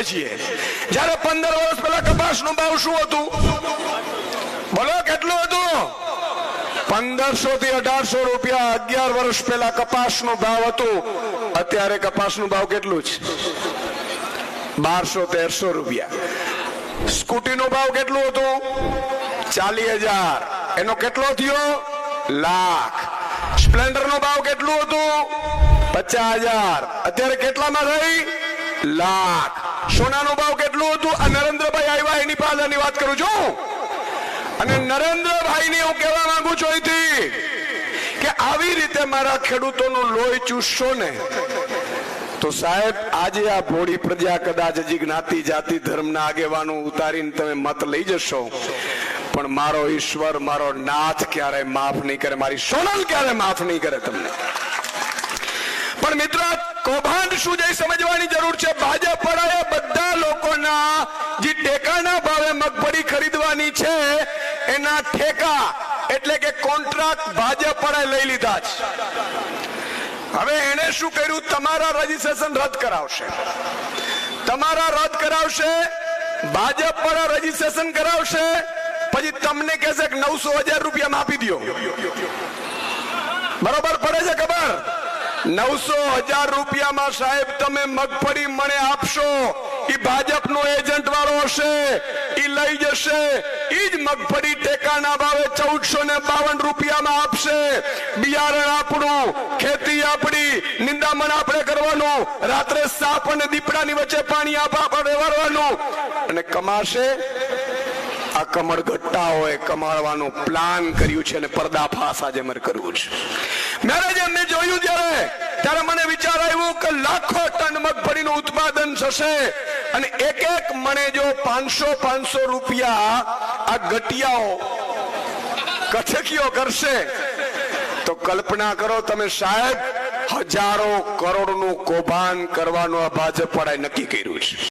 કરીએ છીએ। જયારે 15 વર્ષ પહેલા કપાસનો ભાવ શું હતું? બોલો કેટલું હતું? 1500 થી 1800 રૂપિયા 11 વર્ષ પહેલા કપાસનો ભાવ હતો। અત્યારે કપાસનો ભાવ કેટલું છે? 1200-1300 રૂપિયા। સ્કૂટીનો ભાવ કેટલું હતું? 40,000। એનો કેટલો થયો? લાખ। સ્પ્લેન્ડરનો ભાવ કેટલું હતું? 50,000। અત્યારે કેટલામાં થઈ? લાખ। સોનાનો ભાવ કેટલું હતું? આ નરેન્દ્રભાઈ આવ્યા એની પાછળની વાત કરું છું। અને નરેન્દ્રભાઈ ને હું કહેવા માંગુ છું અહીંથી કે આવી રીતે મારા ખેડૂતોનું લોહી ચૂસશો ને તો સાહેબ આજે આ ભોળી પ્રજા કદાચ હજી જ્ઞાતિ જાતિ ધર્મના આગેવાનો ઉતારીને તમે મત લઈ જશો, પણ મારો ઈશ્વર મારો નાથ ક્યારે માફ નહીં કરે, મારી સોનલ ક્યારે માફ નહીં કરે તમને। પણ મિત્રો કૌભાંડ શું છે સમજવાની જરૂર છે। ભાજપ વાળાએ બધા લોકોના જે ટેકાના ભાવે મગફળી ખરીદવાની છે એના ઠેકા એટલે કે કોન્ટ્રાક્ટ ભાજપ વાળાએ લઈ લીધા છે। હવે એને શું કર્યું? તમારા રજીસ્ટ્રેશન રદ કરાવશે, તમારા રદ કરાવશે, ભાજપ વાળા રજીસ્ટ્રેશન કરાવશે, પછી તમને કહેશે કે 900,000 રૂપિયામાં આપી દો। બરોબર પડે છે ખબર? 900,000 રૂપિયામાં સાહેબ તમે મગફળી મને આપશો, એ ભાજપનો એજન્ટ વાળો હશે, એ લઈ જશે, એ જ મગફળી ટેકાના ભાવે 1452 રૂપિયામાં આપશે। બિયારણ આપણું, ખેતી આપણી, નિંદામણ આપણે કરવાનું, રાત્રે સાપ અને દીપડાની વચ્ચે પાણી આપણે વાળવાનું અને કમાશે। આ કમળ ગટ્ટાઓએ કમાવાનું પ્લાન કર્યું છે અને પર્દાફાશ આજે મારે કરવું છે। મેં જેમને જોયું ત્યારે મને વિચાર આવ્યો કે લાખો ટન મગફળીનું ઉત્પાદન થશે અને એક એક મણે જો 500 રૂપિયા આ ગટિયાઓ કથકીઓ કરશે તો કલ્પના કરો તમે સાહેબ, હજારો કરોડનું કૌભાંડ કરવાનું આ ભાજપ વાળાએ નક્કી કર્યું છે।